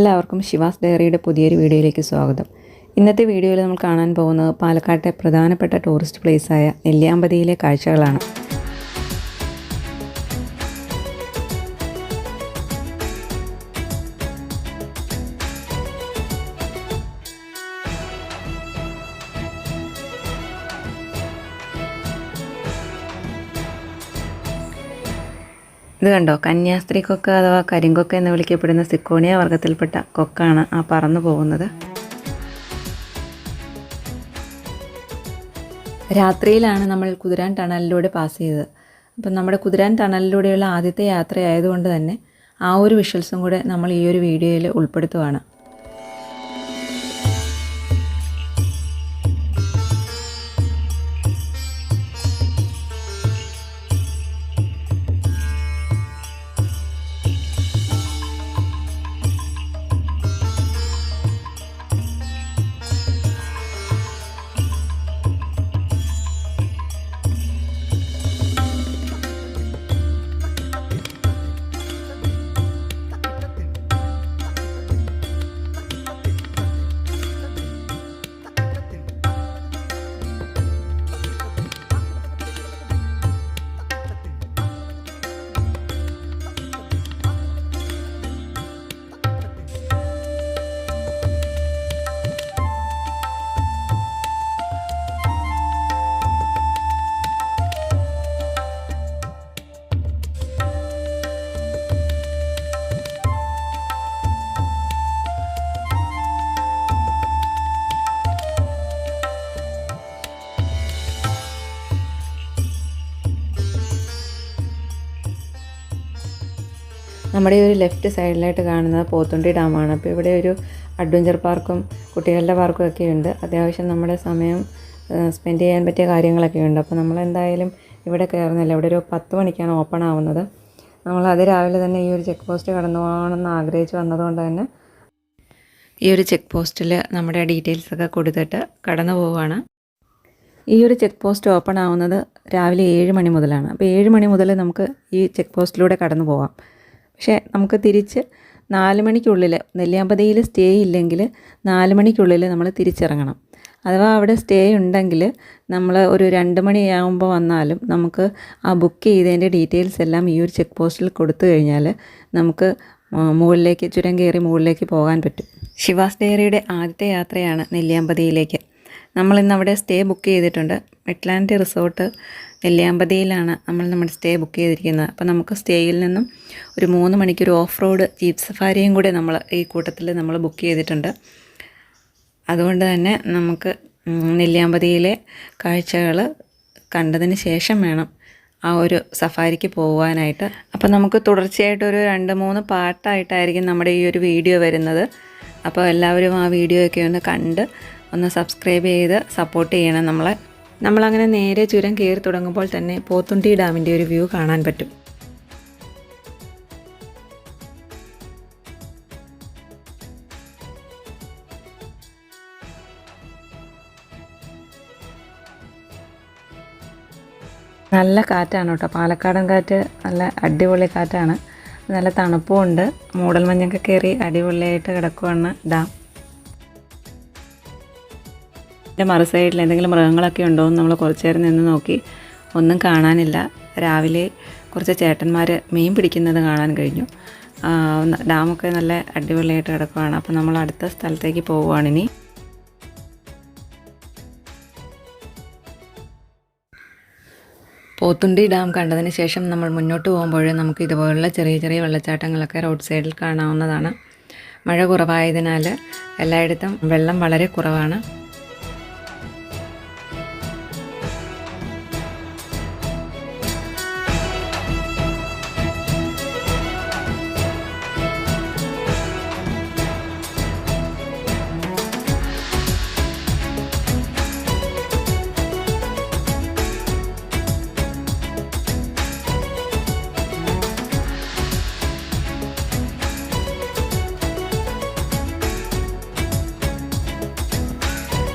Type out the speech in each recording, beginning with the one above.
എല്ലാവർക്കും ശിവാസ് ഡയറിയുടെ പുതിയൊരു വീഡിയോയിലേക്ക് സ്വാഗതം. ഇന്നത്തെ വീഡിയോയിൽ നമ്മൾ കാണാൻ പോകുന്നത് പാലക്കാട്ടെ പ്രധാനപ്പെട്ട ടൂറിസ്റ്റ് പ്ലേസായ നെല്ലിയാമ്പതിയിലെ കാഴ്ചകളാണ്. ഇത് കണ്ടോ, കന്യാസ്ത്രീ കൊക്ക് അഥവാ കരിങ്കൊക്ക് എന്ന് വിളിക്കപ്പെടുന്ന സിക്കോണിയ വർഗ്ഗത്തിൽപ്പെട്ട കൊക്കാണ് ആ പറന്നു പോകുന്നത്. രാത്രിയിലാണ് നമ്മൾ കുതിരാൻ ടണലിലൂടെ പാസ് ചെയ്തത്. അപ്പം നമ്മുടെ കുതിരാൻ ടണലിലൂടെയുള്ള ആദ്യത്തെ യാത്രയായതുകൊണ്ട് തന്നെ ആ ഒരു വിഷ്വൽസും കൂടെ നമ്മൾ ഈ ഒരു വീഡിയോയിൽ ഉൾപ്പെടുത്തുകയാണ്. നമ്മുടെ ഒരു ലെഫ്റ്റ് സൈഡിലായിട്ട് കാണുന്നത് പോത്തുണ്ടി ഡാമാണ്. അപ്പോൾ ഇവിടെ ഒരു അഡ്വഞ്ചർ പാർക്കും കുട്ടികളുടെ പാർക്കും ഒക്കെ ഉണ്ട്. അത്യാവശ്യം നമ്മുടെ സമയം സ്പെൻഡ് ചെയ്യാൻ പറ്റിയ കാര്യങ്ങളൊക്കെ ഉണ്ട്. അപ്പോൾ നമ്മളെന്തായാലും ഇവിടെ കയറുന്നില്ല. ഇവിടെ ഒരു 10 മണിക്കാണ് ഓപ്പൺ ആവുന്നത്. നമ്മൾ രാവിലെ തന്നെ ഈ ഒരു ചെക്ക് പോസ്റ്റ് കടന്നു പോകണമെന്ന് ആഗ്രഹിച്ച് വന്നതുകൊണ്ട് തന്നെ ഈ ഒരു ചെക്ക് പോസ്റ്റിൽ നമ്മുടെ ഡീറ്റെയിൽസൊക്കെ കൊടുത്തിട്ട് കടന്നു പോവുകയാണ്. ഈ ഒരു ചെക്ക് പോസ്റ്റ് ഓപ്പൺ ആവുന്നത് രാവിലെ 7 മണി മുതലാണ്. അപ്പോൾ 7 മണി മുതൽ നമുക്ക് ഈ ചെക്ക് പോസ്റ്റിലൂടെ കടന്നു പോകാം. പക്ഷേ നമുക്ക് തിരിച്ച് 4 മണിക്കുള്ളിൽ നെല്ലിയാമ്പതിയിൽ സ്റ്റേ ഇല്ലെങ്കിൽ 4 മണിക്കുള്ളിൽ നമ്മൾ തിരിച്ചിറങ്ങണം. അഥവാ അവിടെ സ്റ്റേ ഉണ്ടെങ്കിൽ നമ്മൾ ഒരു 2 മണിയാകുമ്പോൾ വന്നാലും നമുക്ക് ആ ബുക്ക് ചെയ്തതിൻ്റെ ഡീറ്റെയിൽസ് എല്ലാം ഈ ഒരു ചെക്ക് പോസ്റ്റിൽ കൊടുത്തു കഴിഞ്ഞാൽ നമുക്ക് മുകളിലേക്ക് ചുരം കയറി മുകളിലേക്ക് പോകാൻ പറ്റും. ശിവാസ് ഡയറിയുടെ ആദ്യത്തെ യാത്രയാണ് നെല്ലിയാമ്പതിയിലേക്ക്. നമ്മളിന്ന് അവിടെ സ്റ്റേ ബുക്ക് ചെയ്തിട്ടുണ്ട്. വെറ്റ്ലാൻഡ് റിസോർട്ട് നെല്ലിയാമ്പതിയിലാണ് നമ്മൾ നമ്മുടെ സ്റ്റേ ബുക്ക് ചെയ്തിരിക്കുന്നത്. അപ്പോൾ നമുക്ക് സ്റ്റേയിൽ നിന്നും ഒരു 3 മണിക്കൊരു ഓഫ് റോഡ് ജീപ്പ് സഫാരിയും കൂടെ നമ്മൾ ഈ കൂട്ടത്തിൽ നമ്മൾ ബുക്ക് ചെയ്തിട്ടുണ്ട്. അതുകൊണ്ട് തന്നെ നമുക്ക് നെല്ലിയാമ്പതിയിലെ കാഴ്ചകൾ കണ്ടതിന് ശേഷം വേണം ആ ഒരു സഫാരിക്ക് പോകാനായിട്ട്. അപ്പോൾ നമുക്ക് തുടർച്ചയായിട്ടൊരു 2-3 പാർട്ടായിട്ടായിരിക്കും നമ്മുടെ ഈ ഒരു വീഡിയോ വരുന്നത്. അപ്പോൾ എല്ലാവരും ആ വീഡിയോ ഒക്കെ ഒന്ന് കണ്ട് ഒന്ന് സബ്സ്ക്രൈബ് ചെയ്ത് സപ്പോർട്ട് ചെയ്യണം നമ്മളെ. നമ്മളങ്ങനെ നേരെ ചുരം കയറി തുടങ്ങുമ്പോൾ തന്നെ പോത്തുണ്ടി ഡാമിൻ്റെ ഒരു വ്യൂ കാണാൻ പറ്റും. നല്ല കാറ്റാണ് കേട്ടോ, പാലക്കാടൻ കാറ്റ്. നല്ല അടിപൊളി കാറ്റാണ്, നല്ല തണുപ്പും ഉണ്ട്. മൂടൽമഞ്ഞൊക്കെ കയറി അടിപൊളിയായിട്ട് കിടക്കുവാണ് ഡാം. എൻ്റെ മറു സൈഡിൽ എന്തെങ്കിലും മൃഗങ്ങളൊക്കെ ഉണ്ടോ എന്ന് നമ്മൾ കുറച്ച് നേരം നിന്ന് നോക്കി. ഒന്നും കാണാനില്ല. രാവിലെ കുറച്ച് ചേട്ടന്മാർ മീൻ പിടിക്കുന്നത് കാണാൻ കഴിഞ്ഞു. ഡാമൊക്കെ നല്ല അടിപൊളിയായിട്ട് കിടക്കുകയാണ്. അപ്പോൾ നമ്മൾ അടുത്ത സ്ഥലത്തേക്ക് പോവുകയാണിനി. പോത്തുണ്ടി ഡാം കണ്ടതിന് ശേഷം നമ്മൾ മുന്നോട്ട് പോകുമ്പോൾ നമുക്ക് ഇതുപോലുള്ള ചെറിയ ചെറിയ വെള്ളച്ചാട്ടങ്ങളൊക്കെ റോഡ് സൈഡിൽ കാണാവുന്നതാണ്. മഴ കുറവായതിനാൽ എല്ലായിടത്തും വെള്ളം വളരെ കുറവാണ്.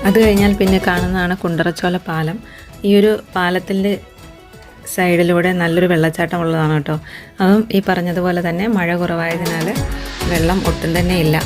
അത് കഴിഞ്ഞാൽ പിന്നെ കാണുന്നതാണ് കുണ്ടറച്ചോല പാലം. ഈ ഒരു പാലത്തിൻ്റെ സൈഡിലൂടെ നല്ലൊരു വെള്ളച്ചാട്ടം ഉള്ളതാണ് കേട്ടോ. അതും ഈ പറഞ്ഞതുപോലെ തന്നെ മഴ കുറവായതിനാൽ വെള്ളം ഒട്ടും തന്നെ ഇല്ല.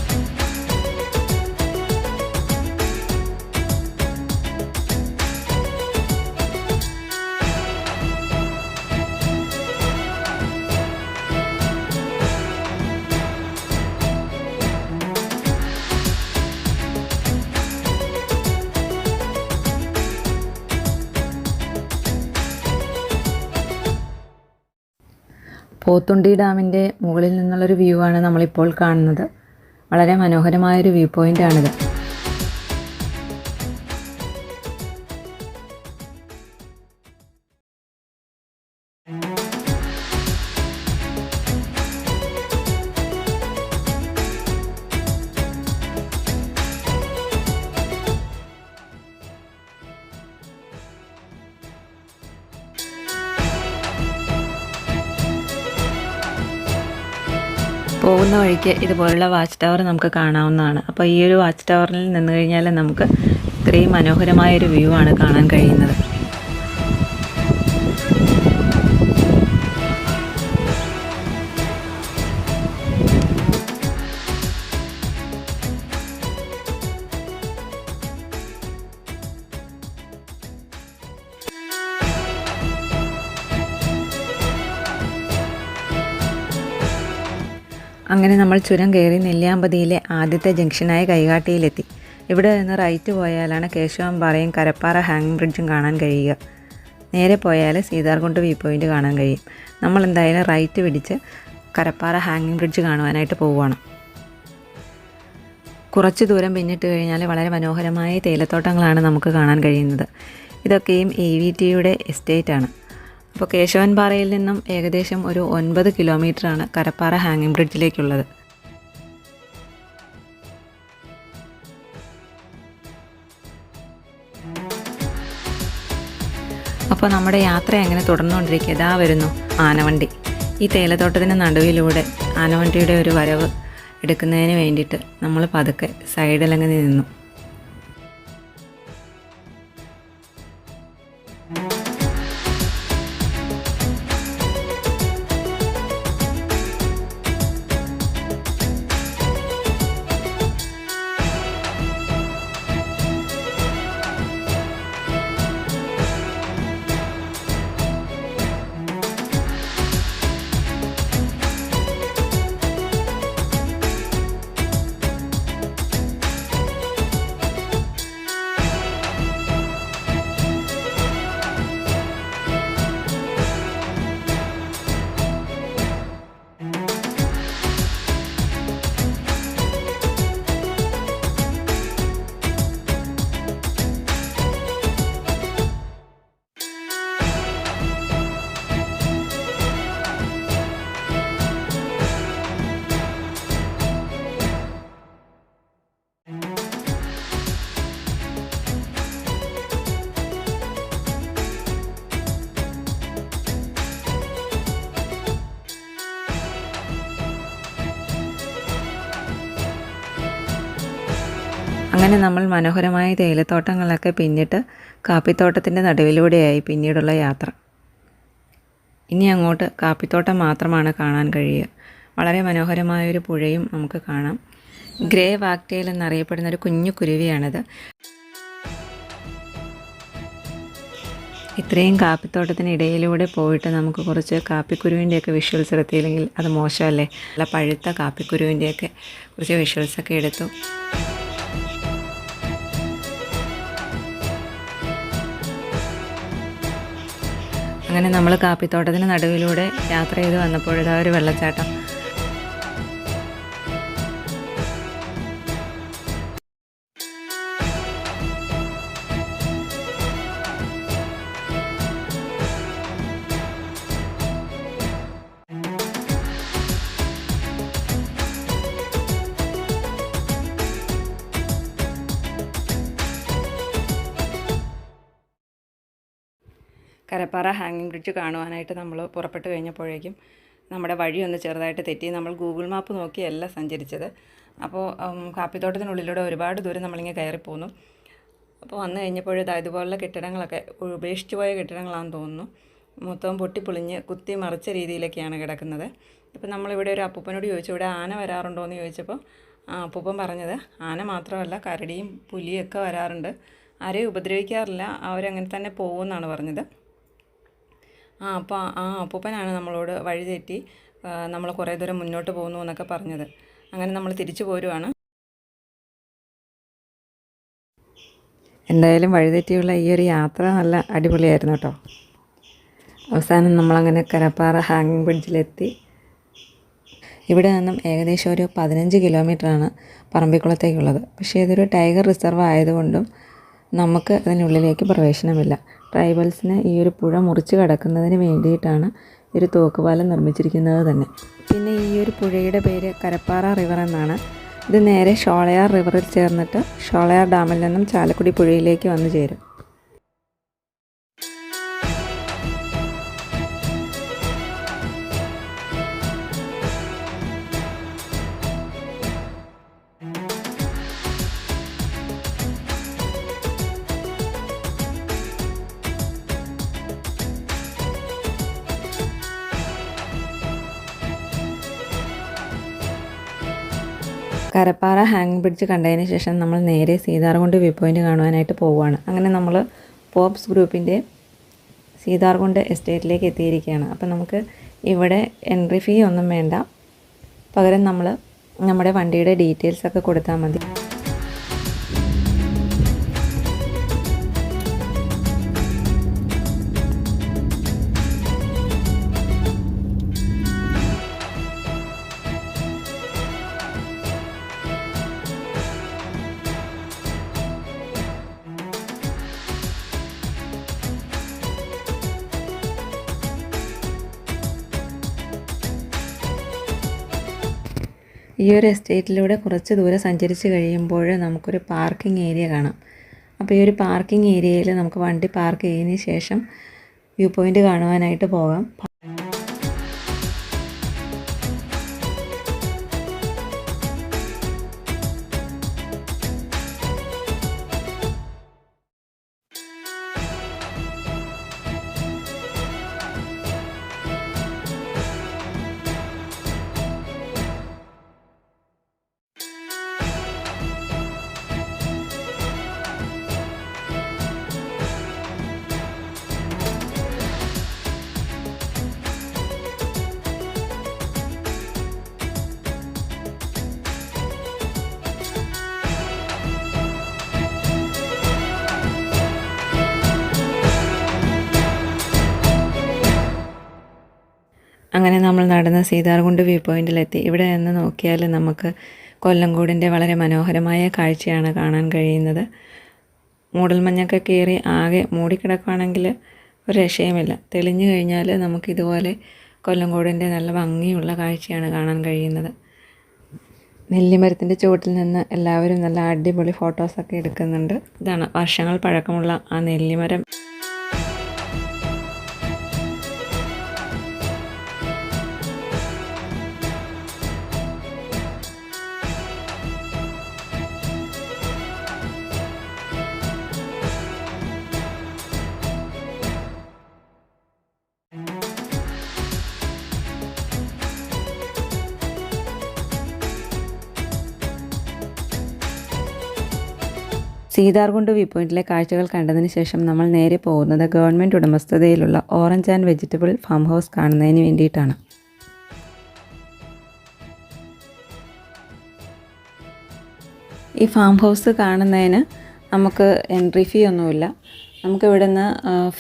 പോത്തുണ്ടി ഡാമിൻ്റെ മുകളിൽ നിന്നുള്ളൊരു വ്യൂ ആണ് നമ്മളിപ്പോൾ കാണുന്നത്. വളരെ മനോഹരമായൊരു വ്യൂ പോയിൻ്റാണിത്. പോകുന്ന വഴിക്ക് ഇതുപോലുള്ള വാച്ച് ടവർ നമുക്ക് കാണാവുന്നതാണ്. അപ്പോൾ ഈ ഒരു വാച്ച് ടവറിൽ നിന്ന് കഴിഞ്ഞാൽ നമുക്ക് ഇത്രയും മനോഹരമായൊരു വ്യൂ ആണ് കാണാൻ കഴിയുന്നത്. അങ്ങനെ നമ്മൾ ചുരം കയറി നെല്ലിയാമ്പതിയിലെ ആദ്യത്തെ ജംഗ്ഷനായ കൈകാട്ടിയിലെത്തി. ഇവിടെ നിന്ന് റൈറ്റ് പോയാലാണ് കേശവാമ്പാറയും കരപ്പാറ ഹാങ്ങിങ് ബ്രിഡ്ജും കാണാൻ കഴിയുക. നേരെ പോയാൽ സീതാർകുണ്ട് വ്യൂ പോയിൻ്റ് കാണാൻ കഴിയും. നമ്മൾ എന്തായാലും റൈറ്റ് പിടിച്ച് കരപ്പാറ ഹാങ്ങിങ് ബ്രിഡ്ജ് കാണുവാനായിട്ട് പോവുകയാണ്. കുറച്ച് ദൂരം പിന്നിട്ട് കഴിഞ്ഞാൽ വളരെ മനോഹരമായ തേയിലത്തോട്ടങ്ങളാണ് നമുക്ക് കാണാൻ കഴിയുന്നത്. ഇതൊക്കെയും AVTയുടെ എസ്റ്റേറ്റാണ്. അപ്പോൾ കേശവൻപാറയിൽ നിന്നും ഏകദേശം ഒരു 9 കിലോമീറ്ററാണ് കരപ്പാറ ഹാങ്ങിങ് ബ്രിഡ്ജിലേക്കുള്ളത്. അപ്പോൾ നമ്മുടെ യാത്ര എങ്ങനെ തുടർന്നുകൊണ്ടിരിക്കുക. ഇതാ വരുന്നു ആനവണ്ടി. ഈ തേയിലത്തോട്ടത്തിന് നടുവിലൂടെ ആനവണ്ടിയുടെ ഒരു വരവ് എടുക്കുന്നതിന് വേണ്ടിയിട്ട് നമ്മൾ പതുക്കെ സൈഡിലങ്ങ് നിന്നു. അങ്ങനെ നമ്മൾ മനോഹരമായ തേയിലത്തോട്ടങ്ങളൊക്കെ പിന്നിട്ട് കാപ്പിത്തോട്ടത്തിൻ്റെ നടുവിലൂടെയായി പിന്നീടുള്ള യാത്ര. ഇനി അങ്ങോട്ട് കാപ്പിത്തോട്ടം മാത്രമാണ് കാണാൻ കഴിയുക. വളരെ മനോഹരമായൊരു പുഴയും നമുക്ക് കാണാം. ഗ്രേ വാക്ടെയിൽ എന്നറിയപ്പെടുന്ന ഒരു കുഞ്ഞു കുരുവിയാണിത്. ഇത്രയും കാപ്പിത്തോട്ടത്തിന് ഇടയിലൂടെ പോയിട്ട് നമുക്ക് കുറച്ച് കാപ്പിക്കുരുവിൻ്റെയൊക്കെ വിഷ്വൽസ് എടുത്തില്ലെങ്കിൽ അത് മോശമല്ലേ. നല്ല പഴുത്ത കാപ്പിക്കുരുവിൻ്റെയൊക്കെ കുറച്ച് വിഷ്വൽസൊക്കെ എടുത്തു. അങ്ങനെ നമ്മൾ കാപ്പിത്തോട്ടത്തിന് നടുവിലൂടെ യാത്ര ചെയ്ത് വന്നപ്പോഴിതാ ഒരു വെള്ളച്ചാട്ടം. കരപ്പാറ ഹാങ്ങിങ് ബ്രിഡ്ജ് കാണുവാനായിട്ട് നമ്മൾ പുറപ്പെട്ട് കഴിഞ്ഞപ്പോഴേക്കും നമ്മുടെ വഴിയൊന്ന് ചെറുതായിട്ട് തെറ്റി. നമ്മൾ ഗൂഗിൾ മാപ്പ് നോക്കിയല്ല സഞ്ചരിച്ചത്. അപ്പോൾ കാപ്പിത്തോട്ടത്തിനുള്ളിലൂടെ ഒരുപാട് ദൂരം നമ്മളിങ്ങനെ കയറിപ്പോന്നു. അപ്പോൾ വന്നു കഴിഞ്ഞപ്പോൾ ഇതുപോലുള്ള കെട്ടിടങ്ങളൊക്കെ ഉപേക്ഷിച്ച് പോയ കെട്ടിടങ്ങളാണെന്ന് തോന്നുന്നു. മൊത്തം പൊട്ടിപ്പൊളിഞ്ഞ് കുത്തി മറിച്ച രീതിയിലൊക്കെയാണ് കിടക്കുന്നത്. ഇപ്പം നമ്മളിവിടെ ഒരു അപ്പൂപ്പനോട് ചോദിച്ചു ഇവിടെ ആന വരാറുണ്ടോ എന്ന് ചോദിച്ചപ്പോൾ അപ്പൂപ്പൻ പറഞ്ഞത് ആന മാത്രമല്ല കരടിയും പുലിയൊക്കെ വരാറുണ്ട്, ആരെയും ഉപദ്രവിക്കാറില്ല, അവരങ്ങനെ തന്നെ പോകുമെന്നാണ് പറഞ്ഞത്. അപ്പോൾ അപ്പൂപ്പനാണ് നമ്മളോട് വഴി തെറ്റി നമ്മൾ കുറേ ദൂരം മുന്നോട്ട് പോകുന്നു എന്നൊക്കെ പറഞ്ഞത്. അങ്ങനെ നമ്മൾ തിരിച്ചു പോരുവാണ്. എന്തായാലും വഴിതെറ്റിയുള്ള ഈ ഒരു യാത്ര നല്ല അടിപൊളിയായിരുന്നു കേട്ടോ. അവസാനം നമ്മളങ്ങനെ കരപ്പാറ ഹാങ്ങിങ് ബ്രിഡ്ജിലെത്തി. ഇവിടെ നിന്നും ഏകദേശം ഒരു 15 കിലോമീറ്ററാണ് പറമ്പിക്കുളത്തേക്കുള്ളത്. പക്ഷേ ഇതൊരു ടൈഗർ റിസർവ് ആയതുകൊണ്ടും നമുക്ക് അതിനുള്ളിലേക്ക് പ്രവേശനമില്ല. ട്രൈബൽസിന് ഈ ഒരു പുഴ മുറിച്ച് കടക്കുന്നതിന് വേണ്ടിയിട്ടാണ് ഒരു തൂക്കുപാലം നിർമ്മിച്ചിരിക്കുന്നത് തന്നെ. പിന്നെ ഈ ഒരു പുഴയുടെ പേര് കരപ്പാറ റിവർ എന്നാണ്. ഇത് നേരെ ഷോളയാർ റിവറിൽ ചേർന്നിട്ട് ഷോളയാർ ഡാമിൽ നിന്നും ചാലക്കുടി പുഴയിലേക്ക് വന്നു ചേരും. കരപ്പാറ ഹാങ്ങിങ് ബ്രിഡ്ജ് കണ്ടതിന് ശേഷം നമ്മൾ നേരെ സീതാർകുണ്ട് വ്യൂ പോയിൻ്റ് കാണുവാനായിട്ട് പോവുകയാണ്. അങ്ങനെ നമ്മൾ പോപ്സ് ഗ്രൂപ്പിൻ്റെ സീതാർകുണ്ട് എസ്റ്റേറ്റിലേക്ക് എത്തിയിരിക്കുകയാണ്. അപ്പോൾ നമുക്ക് ഇവിടെ എൻട്രി ഫീ ഒന്നും വേണ്ട, പകരം നമ്മൾ നമ്മുടെ വണ്ടിയുടെ ഡീറ്റെയിൽസൊക്കെ കൊടുത്താൽ മതി. ഈ ഒരു എസ്റ്റേറ്റിലൂടെ കുറച്ച് ദൂരം സഞ്ചരിച്ച് കഴിയുമ്പോൾ നമുക്കൊരു പാർക്കിംഗ് ഏരിയ കാണാം. അപ്പോൾ ഈ ഒരു പാർക്കിംഗ് ഏരിയയിൽ നമുക്ക് വണ്ടി പാർക്ക് ചെയ്തതിന് ശേഷം വ്യൂ പോയിൻ്റ് കാണുവാനായിട്ട് പോകാം. അങ്ങനെ നമ്മൾ നടന്ന സീതാർകുണ്ട് വ്യൂ പോയിൻറ്റിലെത്തി. ഇവിടെ നിന്ന് നോക്കിയാൽ നമുക്ക് കൊല്ലംകോടിൻ്റെ വളരെ മനോഹരമായ കാഴ്ചയാണ് കാണാൻ കഴിയുന്നത്. മൂടൽമഞ്ഞൊക്കെ കയറി ആകെ മൂടിക്കിടക്കുകയാണെങ്കിൽ ഒരു രക്ഷയുമില്ല. തെളിഞ്ഞു കഴിഞ്ഞാൽ നമുക്കിതുപോലെ കൊല്ലംകോടിൻ്റെ നല്ല ഭംഗിയുള്ള കാഴ്ചയാണ് കാണാൻ കഴിയുന്നത്. നെല്ലിമരത്തിൻ്റെ ചുവട്ടിൽ നിന്ന് എല്ലാവരും നല്ല അടിപൊളി ഫോട്ടോസൊക്കെ എടുക്കുന്നുണ്ട്. ഇതാണ് വർഷങ്ങൾ പഴക്കമുള്ള ആ നെല്ലിമരം. സീതാർകുണ്ട് വ്യൂ പോയിൻറ്റിലെ കാഴ്ചകൾ കണ്ടതിന് ശേഷം നമ്മൾ നേരെ പോകുന്നത് ഗവൺമെൻറ് ഉടമസ്ഥതയിലുള്ള orange and vegetable farm house കാണുന്നതിന് വേണ്ടിയിട്ടാണ്. ഈ ഫാം ഹൗസ് കാണുന്നതിന് നമുക്ക് എൻട്രി ഫീ ഒന്നുമില്ല. നമുക്ക് ഇവിടെ നിന്ന്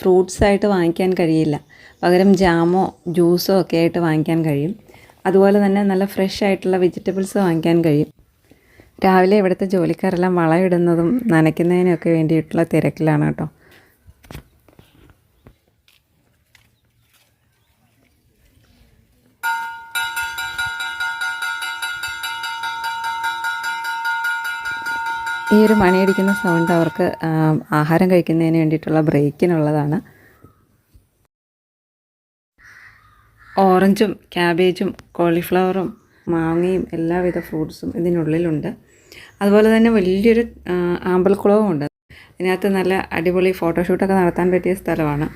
ഫ്രൂട്ട്സ് ആയിട്ട് വാങ്ങിക്കാൻ കഴിയില്ല, പകരം ജാമോ ജ്യൂസോ ഒക്കെ ആയിട്ട് വാങ്ങിക്കാൻ കഴിയും. അതുപോലെ തന്നെ നല്ല ഫ്രഷ് ആയിട്ടുള്ള വെജിറ്റബിൾസ് വാങ്ങിക്കാൻ കഴിയും. രാവിലെ ഇവിടുത്തെ ജോലിക്കാരെല്ലാം വളമിടുന്നതും നനയ്ക്കുന്നതിനൊക്കെ വേണ്ടിയിട്ടുള്ള തിരക്കിലാണ് കേട്ടോ. ഈ ഒരു മണിയടിക്കുന്ന സൗണ്ട് അവർക്ക് ആഹാരം കഴിക്കുന്നതിന് വേണ്ടിയിട്ടുള്ള ബ്രേക്കിനുള്ളതാണ്. ഓറഞ്ചും ക്യാബേജും കോളിഫ്ലവറും മാങ്ങയും എല്ലാവിധ ഫ്രൂട്ട്സും ഇതിനുള്ളിലുണ്ട്. അതുപോലെ തന്നെ വലിയൊരു ആമ്പൽക്കുളവും ഉണ്ട്. ഇതിനകത്ത് നല്ല അടിപൊളി ഫോട്ടോഷൂട്ടൊക്കെ നടത്താൻ പറ്റിയ സ്ഥലമാണ്.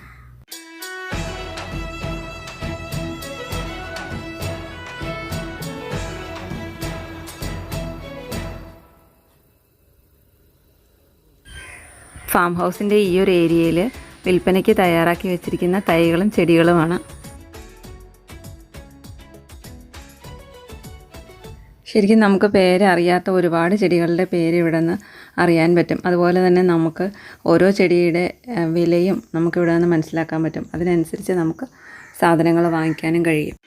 ഫാം ഹൗസിൻ്റെ ഈ ഒരു ഏരിയയിൽ വിൽപ്പനയ്ക്ക് തയ്യാറാക്കി വെച്ചിരിക്കുന്ന തൈകളും ചെടികളുമാണ്. ശരിക്കും നമുക്ക് പേരറിയാത്ത ഒരുപാട് ചെടികളുടെ പേര് ഇവിടെ നിന്ന് അറിയാൻ പറ്റും. അതുപോലെ തന്നെ നമുക്ക് ഓരോ ചെടിയുടെ വിലയും നമുക്കിവിടെ നിന്ന് മനസ്സിലാക്കാൻ പറ്റും. അതിനനുസരിച്ച് നമുക്ക് സാധനങ്ങൾ വാങ്ങിക്കാനും കഴിയും.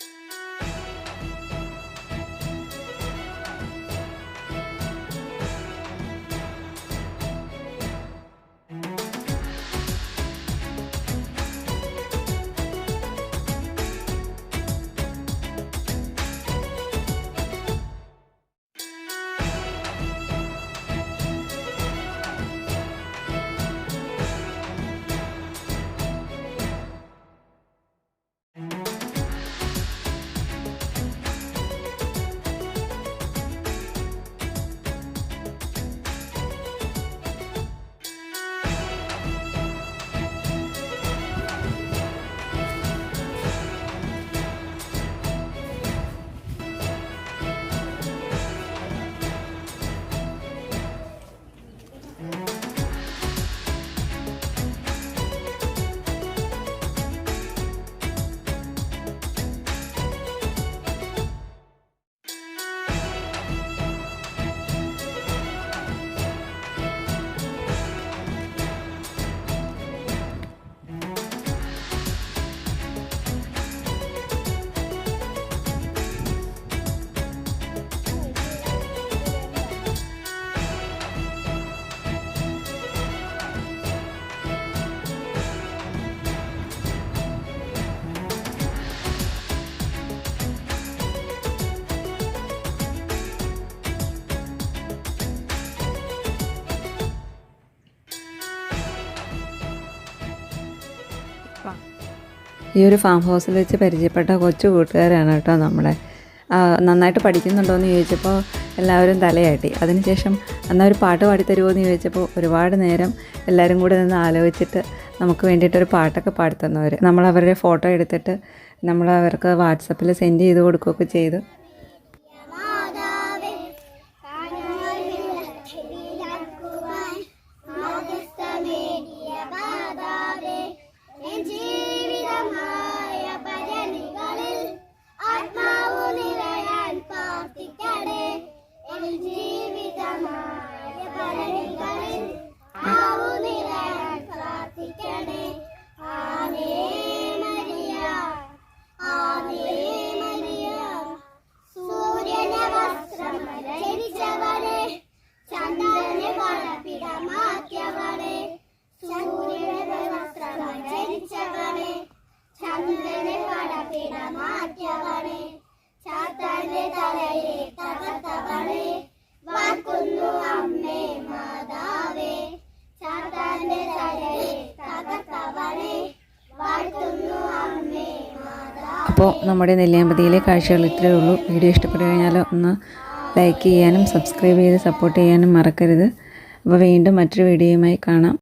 ഈ ഒരു ഫാം ഹൗസിൽ വെച്ച് പരിചയപ്പെട്ട കൊച്ചു കൂട്ടുകാരാണ് കേട്ടോ നമ്മുടെ. നന്നായിട്ട് പഠിക്കുന്നുണ്ടോ എന്ന് ചോദിച്ചപ്പോൾ എല്ലാവരും തലയാട്ടി. അതിനുശേഷം എന്നാൽ ഒരു പാട്ട് പാടിത്തരുമോ എന്ന് ചോദിച്ചപ്പോൾ ഒരുപാട് നേരം എല്ലാവരും കൂടെ നിന്ന് ആലോചിച്ചിട്ട് നമുക്ക് വേണ്ടിയിട്ടൊരു പാട്ടൊക്കെ പാടിത്തന്നവർ. നമ്മൾ അവരുടെ ഫോട്ടോ എടുത്തിട്ട് നമ്മൾ അവർക്ക് വാട്സപ്പിൽ സെൻഡ് ചെയ്ത് കൊടുക്കുകയൊക്കെ ചെയ്തു. അപ്പോൾ നമ്മുടെ നെല്ലിയാമ്പതിയിലെ കാഴ്ചകൾ ഇത്രയേ ഉള്ളൂ. വീഡിയോ ഇഷ്ടപ്പെട്ടു കഴിഞ്ഞാൽ ഒന്ന് ലൈക്ക് ചെയ്യാനും സബ്സ്ക്രൈബ് ചെയ്ത് സപ്പോർട്ട് ചെയ്യാനും മറക്കരുത്. അപ്പോൾ വീണ്ടും മറ്റൊരു വീഡിയോയുമായി കാണാം.